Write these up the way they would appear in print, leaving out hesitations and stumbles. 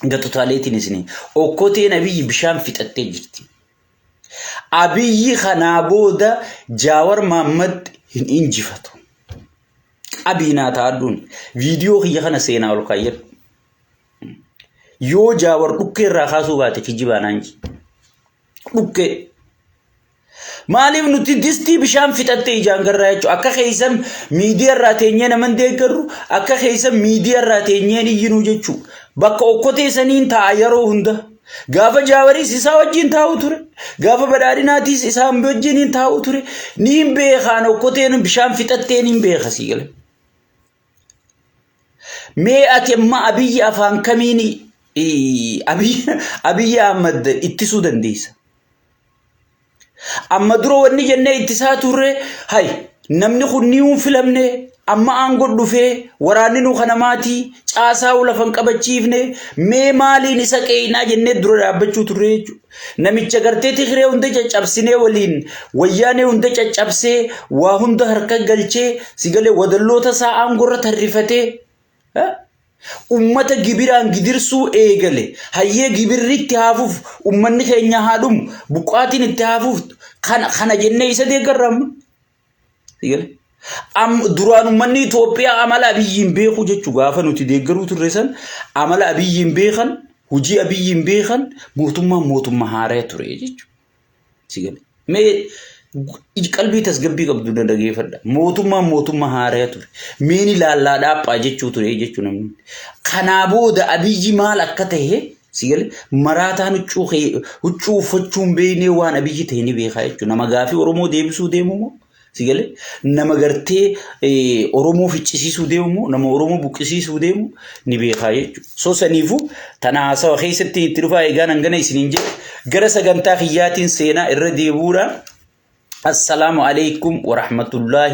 gatotaleetiin isini okkoteen abiyyi bishaan fixattee jirti. Abiyyi kanaa booda Jaawar Mohammad hin injifatu. Abinaa taadun viidiyoo kiyya kana seenaa ol kayyadhu. Yoo Jaawar dhukkee irraa kaasuu baate kijibaan anji. Dhukkee. Maaliif nuti distii bishaan fixattee ijaan garraa jechuudha. Akka keessan miidiyaa irraa teenyee naman deeggarru akka keessan miidiyaa irraa teenyeen iyyinuu jechuudha. Bakka okkotee saniin ta'a yeroo hunda. Gaafa Jaawariis isaa wajjin taa'u ture. Gaafa badhaadhinaatiis isaa wajjin taa'u ture. Ni hin beekaan okkoteen bishaan fixattee ni hin beeka sii gale. Mee ati amma Abiyyi afaan kamiin Abiyyi Ahmad ittisuu dandeessa? Amma dura wanni jennee ittisaa turre hay namni kun ni filamne amma aangoo dhufee waraanni nu kana maatii caasaa ulafan qabachiifne mee maaliin isa qeeyinaa jennee dura dhaabbachuu turre jechuudha. Namicha gartee Tigree hunda caccabsinee waliin wayyaanee hunda caccabsee waa hunda harka galchee sigalee wadalloota isaa aangorra tarrifatee ummata gibiraan gidirsuu eegale hayyee gibirritti haafuuf ummanni keenya haadhumu buqaatiin itti haafuuf kana jennee isa deeggarramma sigale duraan ummanni Itoophiyaa amala Abiyyiin beeku jechuu gaafa nuti deeggaruu turre san amala Abiyyiin beekan hojii Abiyyiin beekan mootummaa haaraa ture jechuu sigale mee qalbii tasgabbii qabdu dandageeffadha. Mootummaa haaraa ture. Meeni laallaa dhaabbaa jechuu ture jechuu namni. Kanaa booda Abiyyi maal akka ta'e sigale maraataan huccuu uffachuun beeknee waan Abiyyi ta'e ni beekaa jechuudha. Nama gaafii Oromoo deebisuu deemu moo sigale nama gartee Oromoo ficcisiisuu deemu moo nama Oromoo buqqisiisuu deemu ni beekaa jechuudha. So saniifuu tana haasawa keessatti itti dhufaa eegaan hangana isiniin jedhe gara sagantaa kiyyaatiin seenaa irra deebuudhaan السلام عليكم ورحمة الله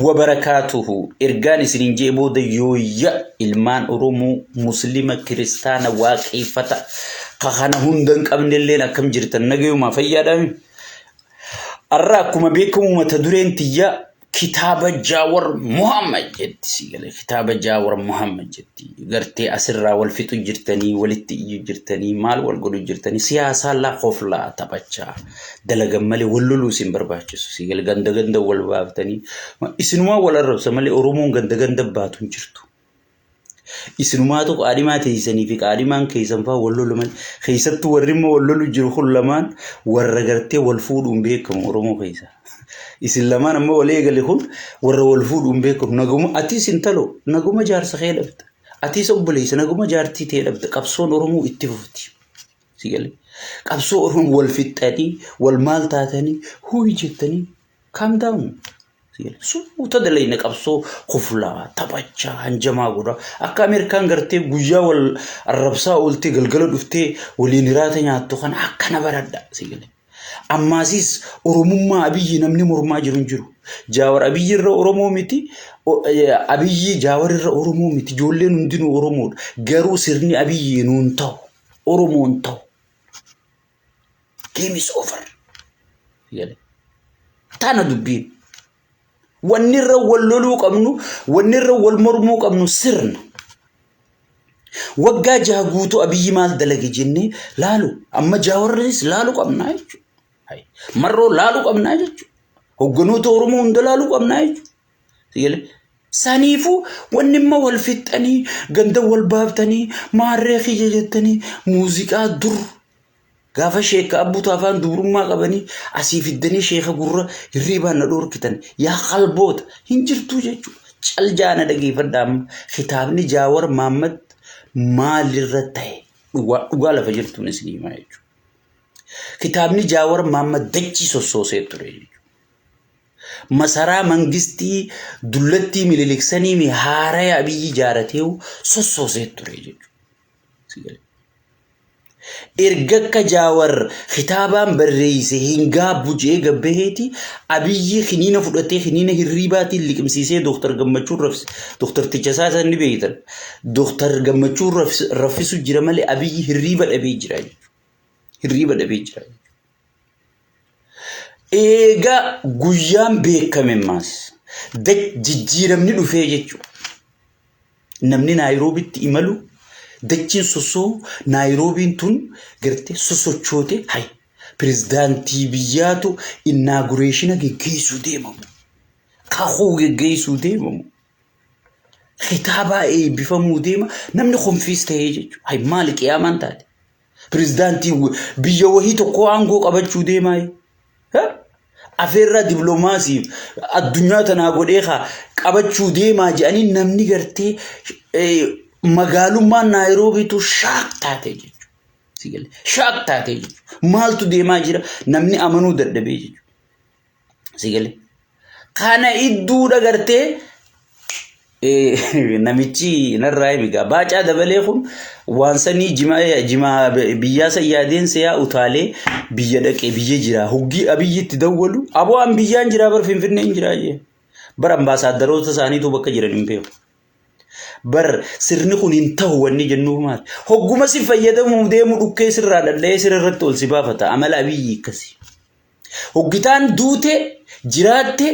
وبركاته إرجان سنجي بود يويا إلمان أرومو مسلمة كريستانا واقفة قخنا هندن قبل الليل كم جرتن نجيو ما فيا أراكم بكم وتدرين تيا كتاب جاور محمد جدي كتاب جاور محمد جدي قرتي أسرة والفتو جرتني ولتي جرتني مال والقلو جرتني سياسة لا خوف لا تبجا دلقا مالي ولولو سنبرباچو سيقل غند والبابتني إسنما ولا الربس مالي أرومون غند باتون جرتو إسنما توق آدما تيساني فيك آدمان كيسان فا ولولو مالي خيساتو ورمو ولولو جرخو اللمان ورغرتي والفود بيكم أرومو خيسا إسلام أنا ما وليه قال لهم ورا الفود بيكم نجوم أتيس انتلو نجوم جار سخيل أبد أتيس أبليس نجوم جار تيتيل أبد كابسون أرمو اتفقتي سيقولي كابسون أرمو والفتاني والمال تاتني هو يجتني كام داون سيقولي سو تدلين كابسو خفلا تبجا هنجما غورا أكا أمريكان غرتي بوجا والربصا قلتي قلقلو دفتي ولينيراتي ناتو خان أكا نبرد سيقولي أمازيس أرومما أبيي نمني مرما جرنجرو جاور أبيي الر أرومو متي أبيي جاور الر أرومو متي جولين ندينو أرومو جرو سرني أبيي نونتاو أرومو نتاو game is over يلا تانا دبين ونير واللولو قمنو ونير والمرمو قمنو سرنا وقا جاغوتو أبيي مال دلقي جني لالو أما جاور رئيس لالو قمنا يجو مرو لالو قمنا يجو هقنو تورمو هند لالو قمنا يجو يلا سانيفو ونما والفتاني غند والبابتاني ماريخي ججتاني موسيقى در غافا شيخ أبو تافان دورما قبني أسيف الدني شيخ قرر يريبا ندور كتن يا قلبوت هنجرتو ججو چل جانا دقي فردام خطابني جاور محمد مال الرتاي وقال فجرتو نسلي ما يجو كتابني جاور محمد دجي سوسوسي تري مسارا منغستي دولتي مليلكسني مي هارا أبي جارتيو سوسوسي تري سيقل إرجك جاور خطابان برئيسي هنگا بوجه قبهتي أبي خنينة فلتي خنينة هريباتي اللي كمسيسي دكتور قمتشور رفس دكتور تجساسا نبيتر دكتور قمتشور رفسو جرمالي أبي هريبات أبي جراج هريبات أبي جراج إيغا قيام بيكا مماس دك ججيرمني لفاجتشو نمني نايروبي تيمالو dachin soso Nairobi tun garte soso chote hay presidenti biyatu inauguration geggeessu deemamu kaxoo geggeessu deemamu khitaba bifamu deema namni khonfiste jechu hay maali qiyaman taate presidenti biyya wahii tokko aangoo qabachuu deemaa ha afeerra diplomaasii addunyaa tanaa godhee qabachuu deemaa jedhanii namni gartee magaalummaa Nairobi tu shaak taate jechu sigale shaak taate jechu maaltu deemaa jira namni amanuu dadhabee jechu sigale kana idduudha gartee namichi narraa miga baacaa dabalee kun waan sanii jima biyya sayyaadeen seeyaa utaalee biyya dhaqee biyya jira huggi abiyyitti dawwalu aboo an biyyaan jira bar finfinneen jira jee bar ambaasaadaroota isaaniitu bakka jiran hin beeku bar sirni kun hin ta'u wanni jennu maal hogguma si fayyadamu deemu dhukkee sirraa dadhee sirratti ol si baafata amala abiyyi akkasi hoggitaan duute jiraatte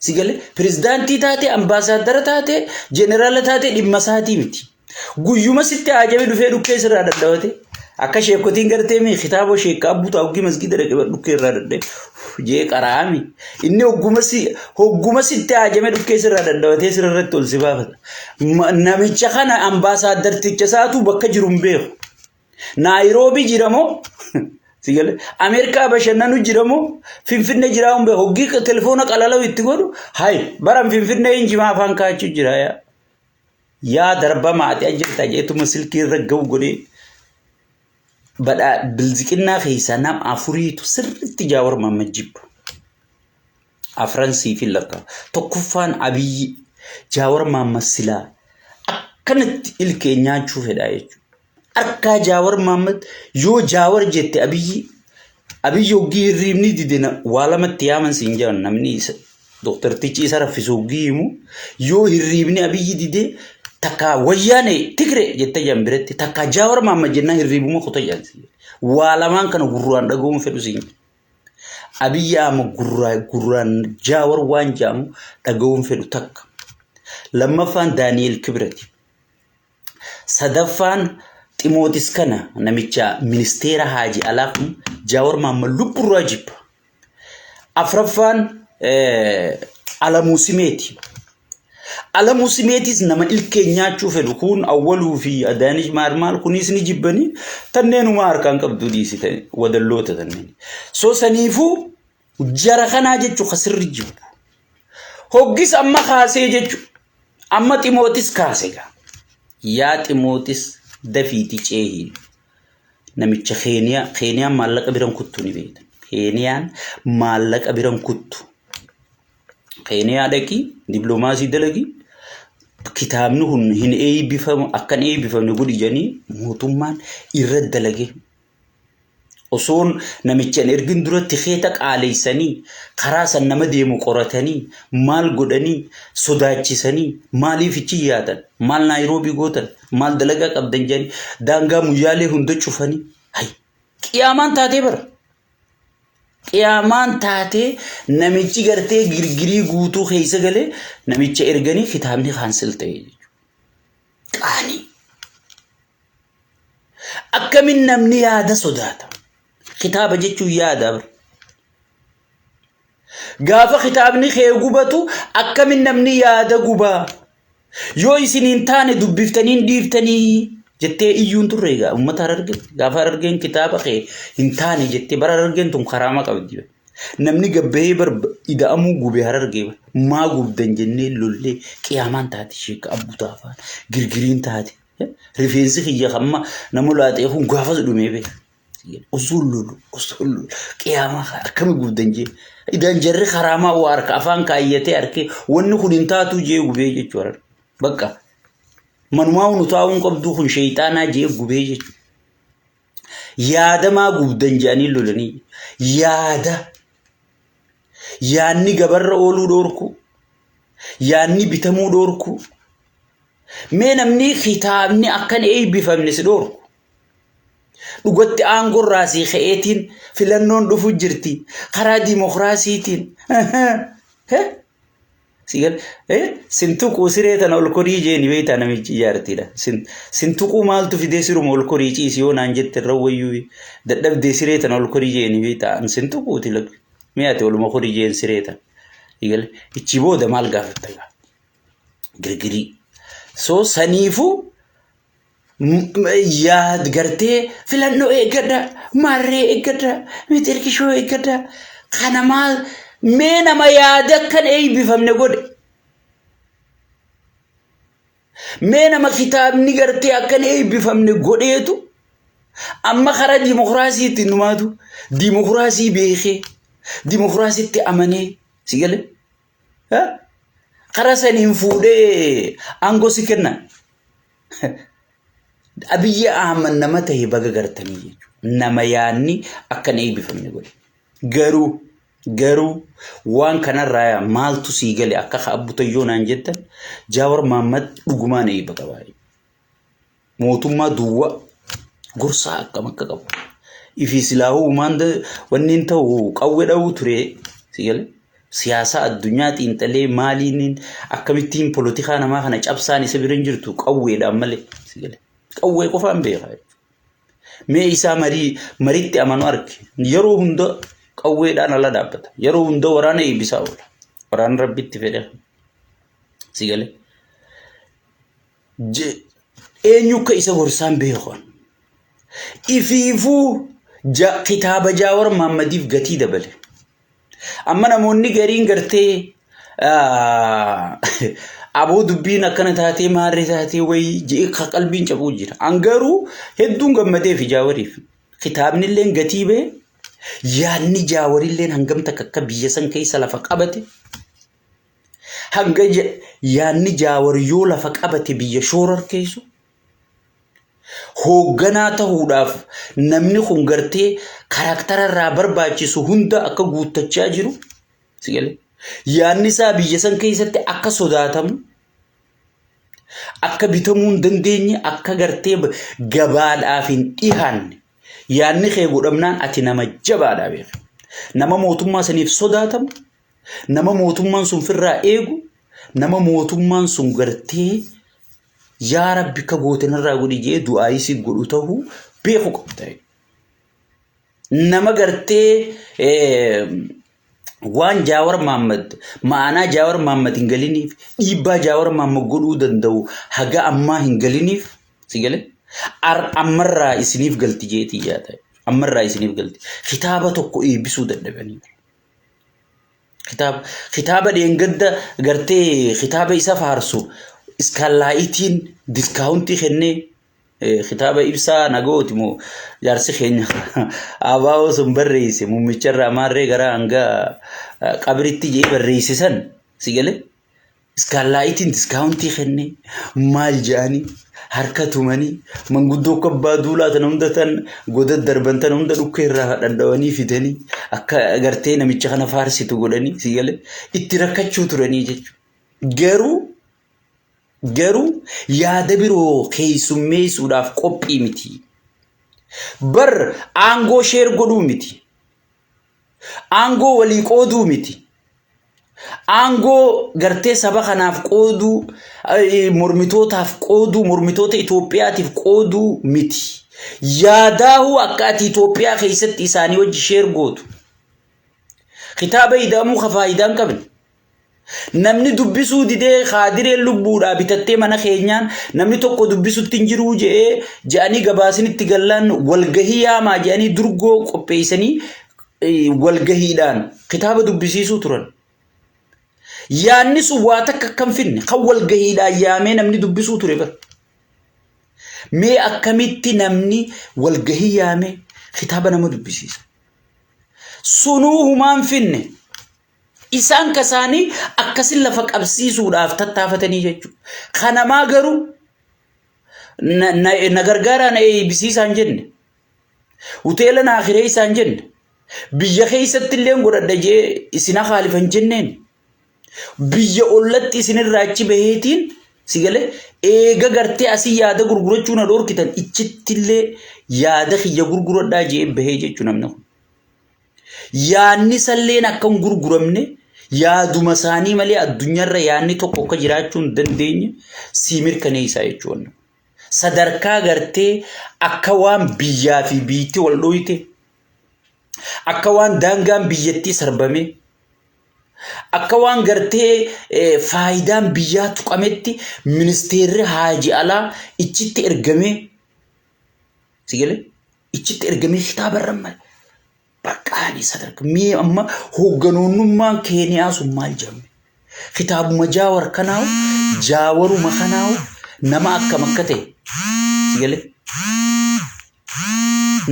sigale presidenti taate ambaasaadara taate general taate dhimma saatii miti guyyuma sitti ajame dhufee dhukkee sirraa dadhawate akka sheekotiin gartee mi kitaabo sheekka abbuta hoggi masgida dhaqee dhukkee irraa dadhee jee qaraami inni hogguma sitti ajame dhukkee sirraa dadhawate sirratti ol si baafata namicha kana ambaasadarticha saatu bakka jiru mbeeku Nairobi jiramo sigale Amerika bashannanu jiramo finfinne jiraum be hoggi telefoona qalalaw itti godu hay baram finfinne injima afan kaachu jira ya darba maati ajirta jeetu masilki ragaw gode bada bilziqina khaysa nam afuritu sirti jawar mamajib afransi filaka tokkufan abiy jawar mamasila akkanat ilkeenyaa chuufedha jechu arka jawar mamad yo jawar jette abiy yogi rimni didena wala matiyaman sinjan namni doctor tichi sarafisu gimu yo hiribni abiy dide taka wayane tigre jette jambiretti taka jawar mamad jenna hiribuma khota jansi wala man kana gurran dagum fedu sin abiy am gurran jawar wanjam dagum fedu tak lamma fan Daniel Kibrati sadafan Timotis kana namicha ministera haji alakum jawar mamma lubbu rajib afrafan alamusimeti nama ilkeenyaa chuufedu kun awwalu fi adanij marmal kunis ni jibbani tannenu markan qabdu disite wadallota tanneni so sanifu jara kana jechu khasirri jibu hoggis amma khaase jechu amma Timotis kaasega ya Timotis dafiti cehi namicha Kenya malaka biran kuttu ni beeda Kenyan malaka biran kuttu Kenya daki diplomasi dalagi kitabnu hun hin bifam akkan bifam ne gudi jani mutumman irad dalage oson namicha ergin duratti kheta qaaleysani kharasan nama deemu qoratani mal godani sodaachisani mali fichi yaatan mal Nairobi gotan mal dalaga qabdan jani danga muyale hunda chufani hay qiyaman taate bar qiyaman taate namichi garte girgiri guutu kheysa gale namicha ergani kitabni khansilte qani akamin namni yaada sodata كتابة جتشو يا دبر قافة كتابني خيغوبتو أكا من نمني يا دقوبا يو يسنين تاني دبفتنين ديفتني جتة إيون تريغا أمتا ررغن قافة ررغن كتابة خي انتاني جتة برا ررغن تم خرامة قبل نمني قبه بر إذا أمو قبه ررغن ما قب دنجني لولي كيامان تاتي شيك أبو تافان غرغرين تاتي رفينسي خيجا خما نمولات يخون قافة دومي بي أصول قيامة كم يقول دنجي إذا نجري خرامة وارك أفان كايته أركي ونخون انتاتو جيو بيجي جوار بقى منواو نتاون قبضو خن شيطانا جيو بيجي يادا ما قب دنجاني لولني يادا ياني قبر أولو دوركو ياني بتمو دوركو مين أمني ختامني أكن بفهمني دوركو dhugotti aangoo raasii kheetiin filannoon dhufu jirti karaa dimokiraasiitiin Sigal sintuqu sireetan ol korii jeeni beeyta namichi ijaartidha. Sintuqu maaltu fidee siruma ol korii ciisi yoo naan jette rawwayyuu dadhabdee sireetan ol korii jeeni beeyta sintuquuti lag mi'aate oluma korii jeen sireetan. Sigal ichi booda maal gaafatta girgirii so saniifu yaad gartee filannoo eeggadha marree eeggadha miterkishoo eeggadha kana maal mee nama yaada kan eebbifamne godhe mee nama kitaabni gartee akkan eebbifamne godheetu amma kara dimokiraasiitti numaatu dimokiraasii beekee dimokiraasiitti amanee sigale kara saniin fuudhee aangoo si kenna Abiy Ahmed nama ta'e baga gartanii jechuudha nama yaanni akkan eebbifamne godhe garuu waan kanarraa maaltu sii gale akka abbutayyoon aan jettan Jawaar Mohammed dhugumaan eebba qaba mootummaa duwwa gorsaa akkam akka qabu ifi silaahu maanda wannin ta'u qawwe dhawu ture sii gale siyaasa addunyaa xiinxalee maaliin akkamittiin politika namaa kana cabsaan isa birin jirtu qawweedhaan malee sii gale qawwee qofaan beekaa mee isaa mariitti amanu arge yeroo hunda qawweedhaan ala dhaabbata yeroo hunda waraana eebbisaa oola waraana rabbitti fedhe sii gale eenyu akka isa gorsaan beekoon ifiifuu kitaaba Jawaar Mohammediif gatii dabale amma namoonni gariin gartee aboo dubbiin akkana taatee maarree taatee wayi jee qalbiin cabuu jira angaruu hedduun gammadee fi Jawaariif kitaabni illee gatii bee yaanni Jawaar illee hangam takka biyya san keessa lafa qabate hanga yaanni Jawaar yoo lafa qabate biyya shoorar keessu hoogganaa ta'uudhaaf namni kun gartee karaktara irraa barbaachisu hunda akka guuttachaa jiru sigale yaanni isaa biyya san keessatti akka sodaatamu akka bitamuu hin dandeenye akka gartee gabaadhaaf hin dhihaanne yaanni kee godhamnaan ati nama jabaadhaa beeka nama mootummaa saniif sodaatamu nama mootummaan sun firraa eegu nama mootummaan sun gartee yaa rabbi ka gootenarraa godhi jee du'aayii si godhu ta'uu beeku qabda nama gartee waan Jawaar Mohammed maanaa Jawaar Mohammed hin galiniif dhiibbaa Jawaar Mohammed godhuu danda'u haga ammaa hin galiniif sigale ammarraa isiniif galti jeetii yaada ammarraa isiniif galti kitaaba tokko eebbisuu dadhabanii kitaaba dheengadda gartee kitaaba isa faarsu iskallaayitiin diskaawuntii kennee kitaaba ibsaa nagooti moo jaarsi keenya abaa'oo sun barreesse mummicharraa maarree gara hanga qabritti jee barreessisan sigale iskallaayitiin diskaawuntii kennee maal jaanii harka tumanii manguddoo kabbaa duulaa tan hunda tan goda darban tan hunda dhukkee irraa danda'anii fidanii akka gartee namicha kana faarsitu godhanii sigale itti rakkachuu turanii jechuudha garuu yaada biroo keessummeessuudhaaf qophii miti bar aangoo sheer godhuu miti aangoo walii qooduu miti aangoo gartee saba kanaaf qooduu mormitootaaf qooduu mormitoota Itoophiyaatiif qooduu miti yaadaahu akka ati Itoophiyaa keessatti isaanii wajji sheer gootu kitaaba ida'amuu faayidaan qabne namni dubbisuu didee khaadiree lubbuudhaa bitattee mana keenyaan namni tokko dubbisutti hin jiruu je'anii gabaasinitti gallaan walgahii yaamaa je'anii durgoo qopheessanii walgahiidhaan kitaaba dubbisiisuu turan yaanni sun waa takka akkam finne kan walgahiidhaan yaamee namni dubbisuu ture bar mee akkamitti namni walgahii yaamee kitaaba nama dubbisiisa sunuu humaan finne isaan kasaanii akkasin lafa qabsiisuudhaaf tattaafatanii jechuudha kanamaa garuu na gargaaraa na eebbisiisaan jenne hoteela na akhiree isaan jenne biyya keessatti illee godhadha jee isina khaalifan jenneen biyya ollatti isinirraa achi baheetiin sigale eega gartee asii yaada gurgurachuu na dhorkitan ichitti illee yaada kiyya gurguradhaa jee bahee jechuu namni kun yaanni salleen akka hin gurguramne yaaduma isaanii malee addunyaarra yaadni tokko akka jiraachuu hin dandeenye sii mirkaneessaa jechuudha. Sadarkaa gartee akka waan biyyaa fi biitti wal dhoyite, akka waan daangaan biyyattii sarbame, akka waan gartee faayidaan biyyaa tuqametti ministeerri Haaji Alaa ichitti ergamee sigale ichitti ergamee kitaabarra malee. Bakkaani sadarkaa mee amma hoogganoonnummaan Keeniyaa sun maal jedhame kitaabuma Jaawar kanaawu Jaawaruma kanaawu nama akkam akka ta'e sigale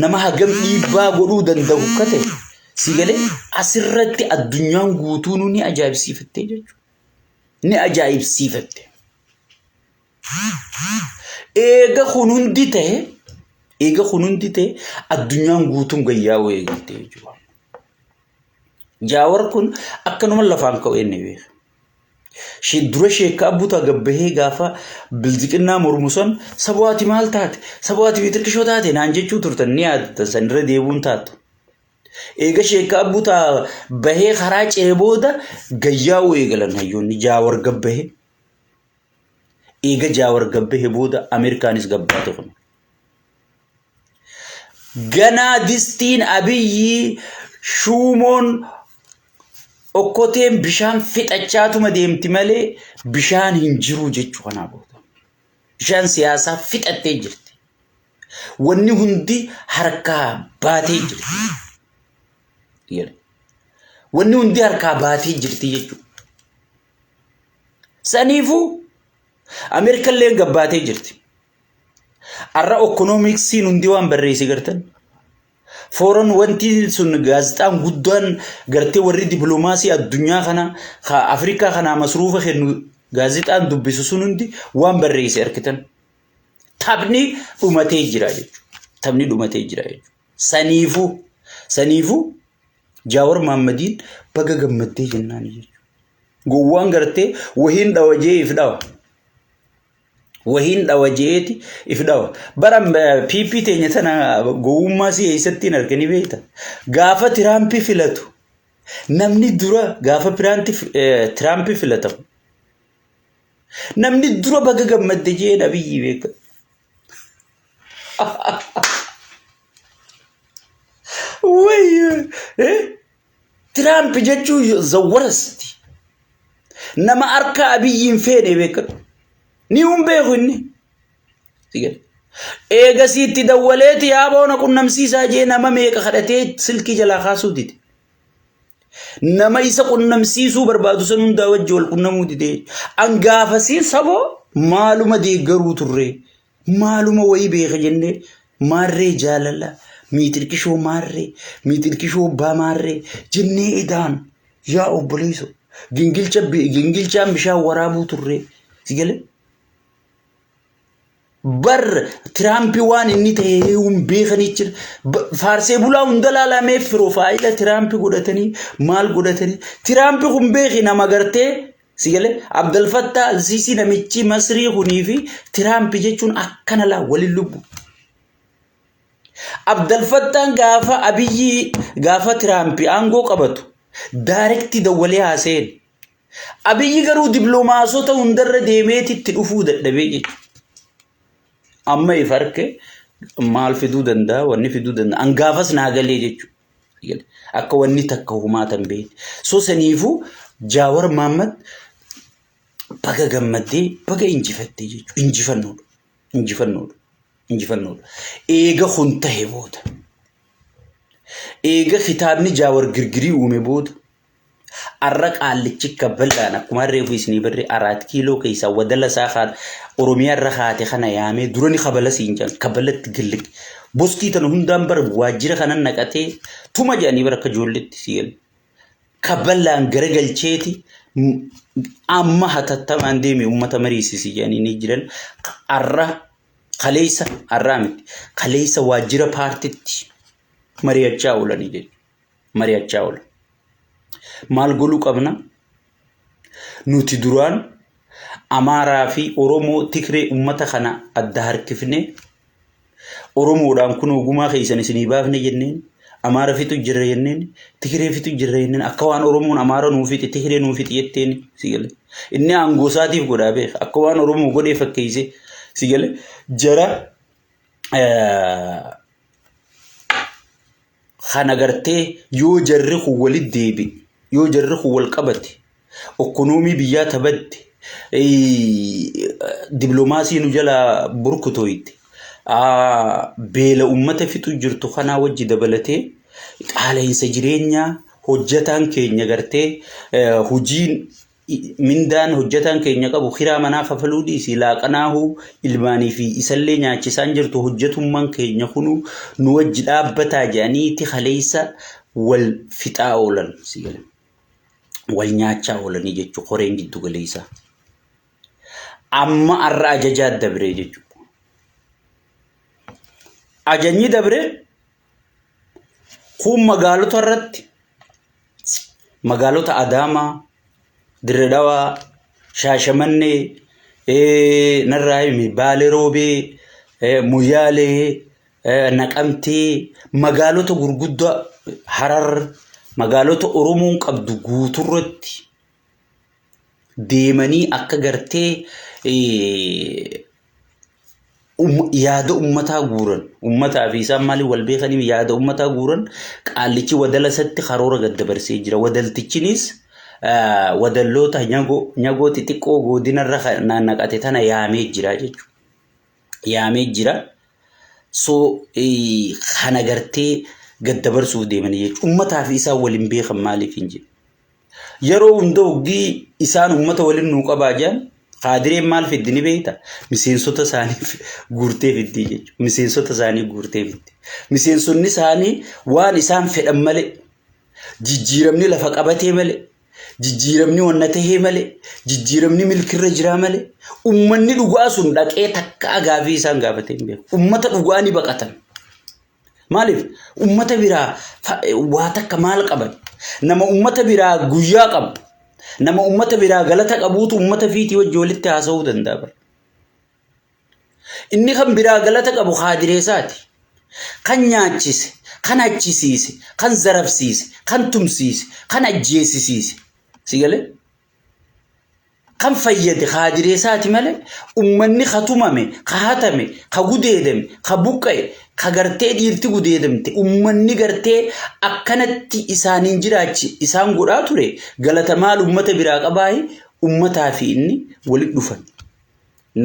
nama hagam dhiibbaa godhuu danda'u akka ta'e sigale asirratti addunyaan guutuun ni ajaa'ibsiifattee jechuudha. Ni ajaa'ibsiifatte. Eega kun hundi ta'e eega kun hundi ta'e addunyaan guutuun gayyaa eegate jechuudha. Jaawar kun akkanuma lafaan ka'ee ni beeka. Dura sheekka abbuuta gabbahee gaafa bilziqinnaa mormusan sabaati maal taate sabaati bitirkishoo taate naan jechuu turtan ni yaadatan sanirra deebuun taatu. Eega sheekka abbuuta bahee karaa ciree booda gayyaa eegalan hayyoonni Jaawar gabbahee. Eega Jaawar gabbahee booda Ameerikaanis gabbaate kun. Ganaa distiin Abiyyi shuumoon okkoteen bishaan fixachaatuma deemti malee bishaan hin jiru jechuu kanaa booda. Bishaan siyaasaa fixattee jirti. Wanni hundi harkaa baatee jirti. Wanni hundi harkaa baatee jirti jechuudha. Saniifuu Ameerikallee gabbaatee jirti. Arra ekonomiksiin hundi waan barreessi gartan. Foran wanti sun gaazexaan guddaan gartee warri dipiloomaasii addunyaa kana Afrikaa kana masruufa kennu gaazexaan dubbisu sun hundi waan barreessi arkitan. Taphni dhumatee jira jechuudha. Taphni dhumatee jira jechuudha. Saniifuu Jaawar Mahammadiin baga gammaddee jennaan jechuudha. Gowwaan gartee wahiin dhawajee if dhawa. Wahiin dhawajeeti if dhawa. Baram PP teenya tana gowwummaa si eessattiin arganii beekta. Gaafa Tiraampi filatu namni dura gaafa Tiraampi filatamu namni dura baga gammadde jeen Abiyyi beeka. Tiraampi jechuu zawwarasti. Nama harka Abiyyiin feene beeka. Ni beeku inni. Eega sitti dawwaleeti yaaboona qunnamsiisaa jee nama meeqa kadhatee silkii jalaa kaasuu dide. Nama isa qunnamsiisuu barbaadu san hundaa wajji wal qunnamuu dide. Angaafasiin saboo maaluma deeggaruu turre. Maaluma wayii beeka jennee maarree jaalala. Miitirkishoo maarree. Miitirkishoo baa maarree. Jennee idaan yaa obboleesso. Gingilchaan bishaan waraabuu turre. Sigale. Bar Tiraampi waan inni ta'ee beekanii jira. Faarsee bulaa hunda laalamee piroofaayila Tiraampi godhatanii maal godhatanii. Tiraampi kun beeki nama gartee sigale Abdel Fattah al-Sisi namichi Masrii kunii fi Tiraampi jechuun akkana laa waliin lubbu. Abdel Fattah gaafa Abiyyi gaafa Tiraampi aangoo qabatu daarekti dawwalee haaseen. Abiyyi garuu dippiloomaasota hundarra deemeeti itti dhufuu dadhabee jechuudha. Amma ifarke maal fiduu danda'a wanni fiduu danda'a angaafas naagalee jechuudha. Akka wanni takka humaatan beekti. So saniifuu Jaawar Mahammad baga gammaddee baga injifattee jechuudha. Injifannoodha. Eega kun ta'e booda. Eega kitaabni Jaawar girgirii uume booda. Arra qaallichi kabbalaan akkuma reefu isinii barree 4 kiiloo keessa wadala saaxaan Oromiyaa irra haate kana yaamee durani kabala siinjan kabalatti gillik boskii tan hundaan bar waajjira kanan naqatee tuma jedhanii baraka joolletti si'el kabbalaan garagalcheeti amma hatattamaan deeme uummata mariisisi jedhanii ni jiran arra kaleessa arra miti kaleessa waajjira paartitti mari'achaa oolanii jedhu mari'achaa oolan. Maal goluu qabna nuti duraan Amaaraa fi Oromoo Tigree ummata kana adda harkifne Oromoodhaan kun ogumaa keessan isinii baafne jenneen Amaara fitu jirra jenneen Tigiree fitu jirra jenneen akka waan Oromoon Amaara nuu fiti Tigiree nuu fiti jetteen si galee inni aangoo isaatiif godhaa beeka akka waan Oromoo godhee fakkeessee si galee jara kana gartee yoo jarri kun walitti deebi yoo jarri kun wal qabate ekonomii biyyaa tabatti diplomaasii nu jala burkutooyte beela ummata fitu jirtu kana wajji dabalatee qaala'insa jireenyaa hojjetaan keenya gartee hojiin mindaan hojjetaan keenya qabu khiraa manaa kafaluu dhiisi laaqanaahu ilmaanii fi isallee nyaachisaan jirtu hojjetummaan keenya kunu nu wajji dhaabbataa jedhaniiti kaleessa wal fixaa oolan si galee wal nyaachaa oolanii jechuu qoreen giddu galeessaa amma arra ajajaa dabre jechuu ajajni dabre kun magaalota irratti magaalota Adaamaa Dirree Dhawaa Shaashamannee Narraayimi Baalee Roobee Moyyaalee Naqamtee magaalota gurguddaa Harar magaalota Oromoon qabdu guuturratti deemanii akka gartee yaada ummataa guuran ummataa fi isaan maali wal beekanii yaada ummataa guuran qaallichi wadalasatti karoora gaddabarsee jira wadaltichinis wadalloota nyagoo xixiqqoo godinarra naqate tana yaamee jira jechuudha yaamee jira so kana gartee gaddabarsuuf deemanii jechuudha ummataa fi isaan waliin beekan maaliif hin jiru yeroo hunda oggii isaan ummata waliin nuu qabaa jiran Qaadireen maal fiddi ni beekta miseensota isaanii guurtee fiddi jechuudha miseensota isaanii guurtee fiddi miseensonni isaanii waan isaan fedhan malee jijjiiramni lafa qabatee malee jijjiiramni wanna tahee malee jijjiiramni milkirra jira malee ummanni dhugaa sun dhaqee takka gaafii isaan gaafatee hin beeku ummata dhugaa ni baqatan maaliif ummata biraa waa takka maal qaban nama ummata biraa guyyaa qabu nama ummata biraa galata qabuutu ummata fiitii wajji walitti haasa'uu danda'a inni kan biraa galata qabu Qaadireesaati kan nyaachise kan achisiise kan zarafsiise kan tumsiise kan ajjeesisiise si galee kan fayyade Qaadireesaati malee ummanni khatumame khahatame khagudeedame khabuqqe kagartee dhiirti gudeedamte ummanni gartee akkanatti isaaniin jiraachi isaan godhaa ture galata maal ummata biraa qabaayi ummataa fi inni walitti dhufan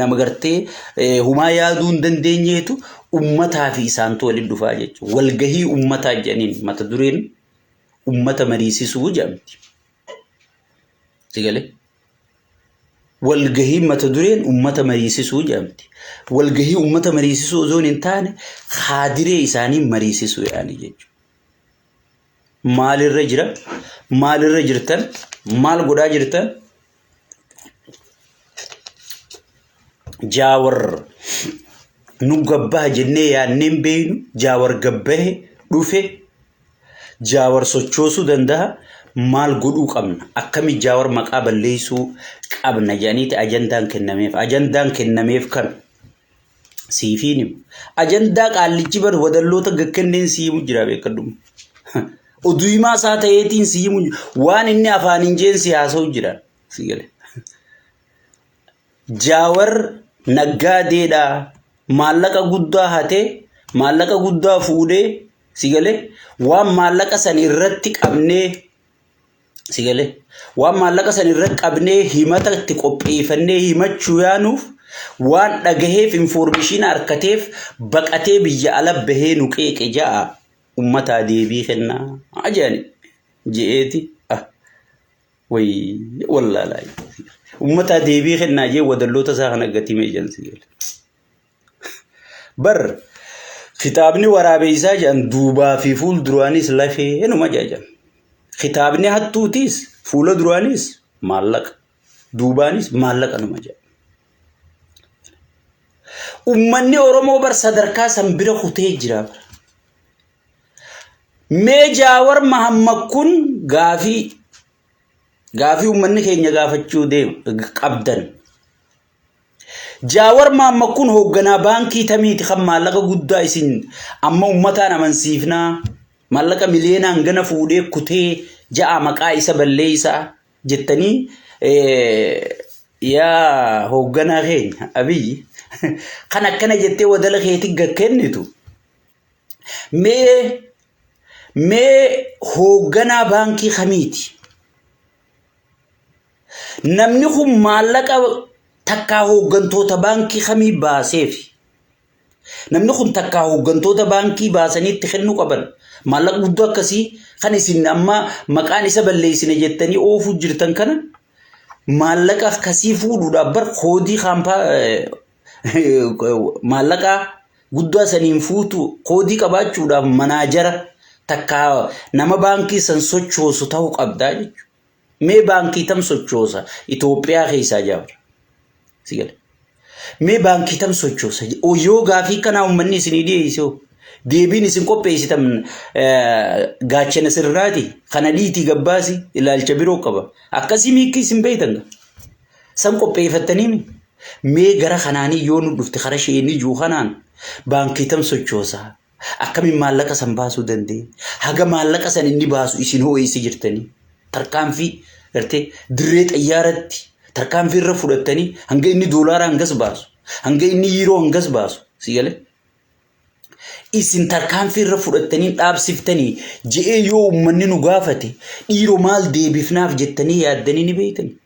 nama gartee humaa yaaduu hin dandeenyeetu ummataa fi isaantu walitti dhufaa jechuudha walgahii ummataa jedhaniin mata dureen ummata mariisisuu jedhamti si galee walgahii mata dureen ummata mariisisuu jedhamti walgahii ummata mariisisuu osoo hin taane Qaadiree isaanii mariisisuu yaani jechuudha maalirra jirtan maal godhaa jirtan Jaawar nu gabbaa jennee yaanneen beeynu Jaawar gabbahe dhufe Jaawar sochoosuu danda'a maal godhuu qabna akkami Jaawar maqaa balleessuu qabna jedhaniiti ajandaan kennameef kan siifiin ajandaa qaallichi bar wadalloota gakkanneen siimu jira beekadhuma oduu himaa isaa ta'eetiin siimu waan inni afaan injeen siyaasa'u jira si galee Jaawar naggaadeedha maallaqa guddaa hatee maallaqa guddaa fuudhee si galee waan maallaqa san irratti qabnee si galee waan maallaqa san irratti qabnee himata itti qopheeffannee himachuu yaanuuf waan dhagaheef information harkateef baqatee biyya ala bahee nu qeeqe ja'a ummata deebii kennaa ajani jeeti way wallahi ummata deebii kennaa jee wadalloota isaa kana gatime jansi bar kitaabni waraabeysaa jan duubaa fi fuul duraanis lafee enuma jajan kitaabni hattuutis fuula duraanis maallaqa duubaanis maallaqa numa jajan ummanni Oromoo bar sadarkaa san bira kutee jira mee Jaawar Mahammad kun gaafii ummanni keenya gaafachuu deemu qabdan Jaawar Mahammad kun hoogganaa baankii tamiiti kan maallaqa guddaa isin amma ummataan amansiifnaa maallaqa miliyoonaan gana fuudhee kutee ja'a maqaa isa balleessaa jettanii yaa hoogganaa keenya Abiy kan akkana jettee wadala keetii gakkennitu mee hoogganaa baankii kamiiti namni kun maallaqa takkaa hooggantoota baankii kamii baaseef namni kun takkaa hooggantoota baankii baasaniitti kennu qaban maallaqa guddoo akkasii kan isin amma maqaan isa balleessine jettanii oofuu jirtan kana maallaqa akkasii fuudhuudhaaf bar koodii maallaqa guddaa saniin fuutu koodii qabaachuudhaaf manaajara takkaa nama baankii san sochoosu ta'uu qabdaa jechuudha. Mee baankii tam sochoosa Itoophiyaa keessaa jaabra. Sigale. Mee baankii tam sochoosa yoo gaafii kana uummanni isinii dhiyeessoo deebiin isin qopheessitan gaachana sirraati kana dhiitii gabbaasi ilaalcha biroo qaba. Akkasii miikii isin beeytan san qopheeffattanii mee gara kanaanii yoo nu dhufte kara sheenii juu kanaan baankii tam sochoosa akkamiin maallaqa san baasuu danda'e haga maallaqa san inni baasu isin hoo'eessi jirtanii tarkaanfii gartee dirree xayyaaratti tarkaanfii irra fudhattanii hanga inni doolaara hangas baasu hanga inni yiiroo hangas baasu sigale isin tarkaanfii irra fudhattanii dhaabsiftanii je'ee yoo uummanni nu gaafate dhiiroo maal deebifnaaf jettanii yaaddanii ni beeytanii